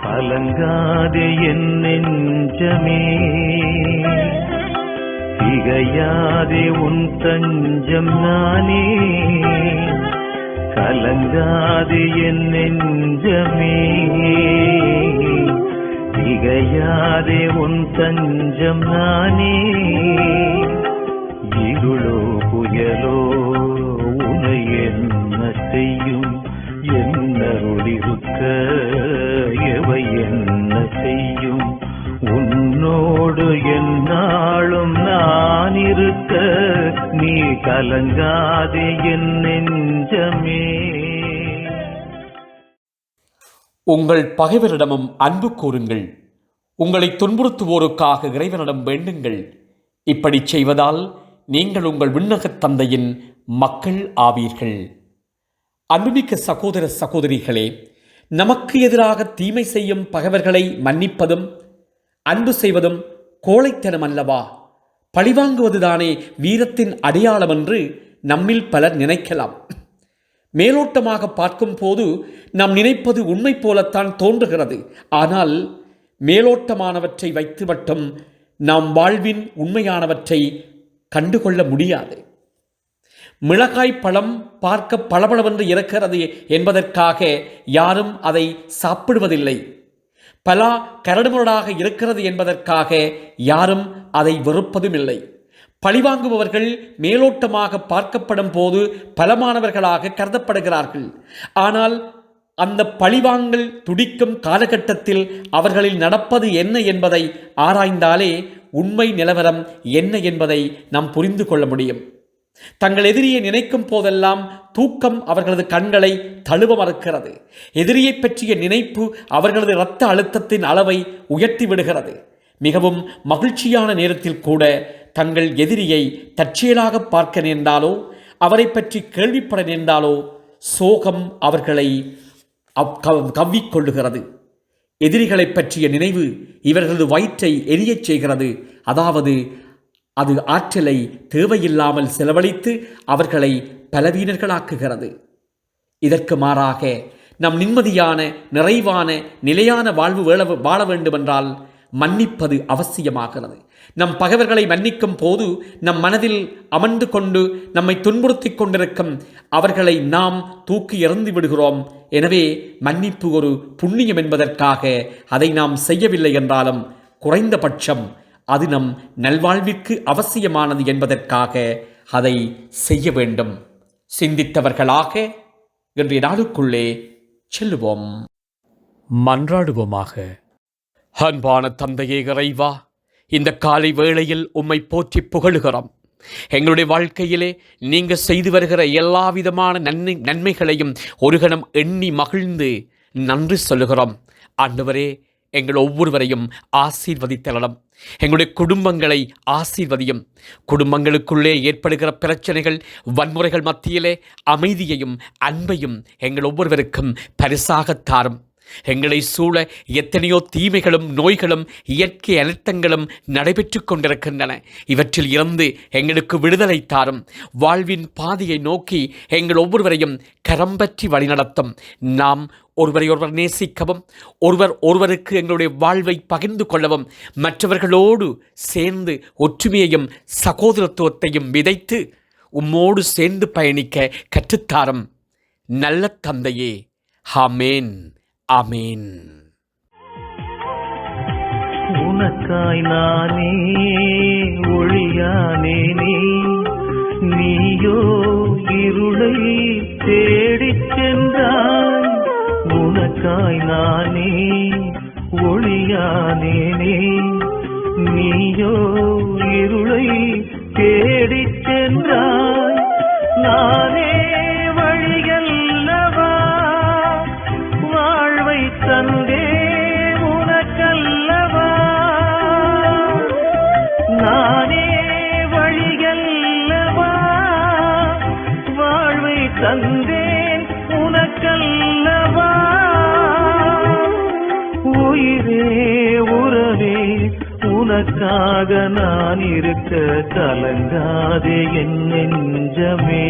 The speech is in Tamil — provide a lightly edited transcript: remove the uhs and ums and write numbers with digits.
கலங்காதே என் நெஞ்சமே, திகையாதே உன் தஞ்சம் நானே. கலங்காதே என் நெஞ்சமே, திகையாதே உன் தஞ்சம் நானே. இருளோ புயலோ உனை என்ன செய்யும், என்னருளிருக்க எவை என்ன செய்யும். உன்னோடு எந்நாளும் நான் இருக்க, நீ கலங்காதே என் நெஞ்சமே. உங்கள் பகைவரிடமும் அன்பு கூறுங்கள், உங்களை துன்புறுத்துவோருக்காக இறைவனிடம் வேண்டுங்கள். இப்படி செய்வதால் நீங்கள் உங்கள் விண்ணகத் தந்தையின் மக்கள் ஆவீர்கள். அன்புமிக்க சகோதர சகோதரிகளே, நமக்கு எதிராக தீமை செய்யும் பகைவர்களை மன்னிப்பதும் அன்பு செய்வதும் கோழைத்தனம் அல்லவா? பழிவாங்குவதுதானே வீரத்தின் அடையாளம் என்று நம்மில் பலர் நினைக்கலாம். மேலோட்டமாக பார்க்கும் போது நாம் நினைப்பது உண்மை போலத்தான் தோன்றுகிறது. ஆனால் மேலோட்டமானவற்றை வைத்து மட்டும் நாம் வாழ்வின் உண்மையானவற்றை கண்டுகொள்ள முடியாது. மிளகாய் பழம் பார்க்க பளபளவென்று இருக்கிறது என்பதற்காக யாரும் அதை சாப்பிடுவதில்லை. பலா கரடுமுரடாக இருக்கிறது என்பதற்காக யாரும் அதை வெறுப்பதும் இல்லை. பழிவாங்குபவர்கள் மேலோட்டமாக பார்க்கப்படும் போது பலமானவர்களாக கருதப்படுகிறார்கள். ஆனால் அந்த பழிவாங்கல் துடிக்கும் காலகட்டத்தில் அவர்களில் நடப்பது என்ன என்பதை ஆராய்ந்தாலே உண்மை நிலவரம் என்ன என்பதை நாம் புரிந்து கொள்ள முடியும். தங்கள் எதிரியை நினைக்கும் போதெல்லாம் தூக்கம் அவர்களது கண்களை தழுவ மறுக்கிறது. எதிரியை பற்றிய நினைப்பு அவர்களது இரத்த அழுத்தத்தின் அளவை உயர்த்தி விடுகிறது. மிகவும் மகிழ்ச்சியான நேரத்தில் கூட தங்கள் எதிரியை தற்செயலாக பார்க்க நேர்ந்தாலோ அவரை பற்றி கேள்விப்பட நேர்ந்தாலோ சோகம் அவர்களை கவ்விக்கொள்ளுகிறது. எதிரிகளை பற்றிய நினைவு இவர்களது வயிற்றை எரியச் செய்கிறது. அதாவது அது ஆற்றலை தேவையில்லாமல் செலவழித்து அவர்களை பலவீனர்களாக்குகிறது. இதற்கு மாறாக நம் நிம்மதியான நிறைவான நிலையான வாழ்வு வாழ வேண்டுமென்றால் மன்னிப்பது அவசியமாகிறது. நம் பகைவர்களை மன்னிக்கும் போது நம் மனதில் அமர்ந்து கொண்டு நம்மை துன்புறுத்தி கொண்டிருக்கும் அவர்களை நாம் தூக்கி எறிந்து விடுகிறோம். எனவே மன்னிப்பு ஒரு புண்ணியம் என்பதற்காக அதை நாம் செய்யவில்லை என்றாலும் குறைந்தபட்சம் அது நம் நல்வாழ்விற்கு அவசியமானது என்பதற்காக அதை செய்ய வேண்டும். சிந்தித்தவர்களாக இன்றைய நாளுக்குள்ளே செல்லுவோம். மன்றாடுவோமாக. அன்பான தந்தையே இறைவா, இந்த காலை வேளையில் உம்மை போற்றி புகழுகிறோம். எங்களுடைய வாழ்க்கையிலே நீங்கள் செய்து வருகிற எல்லா விதமான நன்மைகளையும் ஒரு கணம் எண்ணி மகிழ்ந்து நன்றி சொல்லுகிறோம். ஆண்டவரே, எங்கள் ஒவ்வொருவரையும் ஆசீர்வதித்தரலாம். எங்களுடைய குடும்பங்களை ஆசீர்வதியும். குடும்பங்களுக்குள்ளே ஏற்படுகிற பிரச்சனைகள் வன்முறைகள் மத்தியிலே அமைதியையும் அன்பையும் எங்கள் ஒவ்வொருவருக்கும் பரிசாக தாரும். எங்களை சூழ எத்தனையோ தீமைகளும் நோய்களும் இயற்கை அனர்த்தங்களும் நடைபெற்று கொண்டிருக்கின்றன. இவற்றில் இருந்து எங்களுக்கு விடுதலை தாரும். வாழ்வின் பாதையை நோக்கி எங்கள் ஒவ்வொருவரையும் கரம் பற்றி வழிநடத்தும். நாம் ஒருவரை ஒருவர் நேசிக்கவும், ஒருவருக்கு எங்களுடைய வாழ்வை பகிர்ந்து கொள்ளவும், மற்றவர்களோடு சேர்ந்து ஒற்றுமையையும் சகோதரத்துவத்தையும் விதைத்து உம்மோடு சேர்ந்து பயணிக்க கற்றுத்தாரும். நல்ல தந்தையே, ஆமேன், ஆமேன். உனக்காய் நானே ஒளியானேனே, நீயோ இருளை தேடிச் சென்றாய். உனக்காய் நானே ஒளியானேனே, நீயோ இருளை தேடிச் சென்றாய். நானே வழியல்லவா வாழ்வை தந்தே உனக்கல்லவா. நானே வழியல்லவா வாழ்வை தந்தேன் உனக்கல்லவா. உயிரே உறவே உனக்காக நான் இருக்க கலங்காதே என் நெஞ்சமே.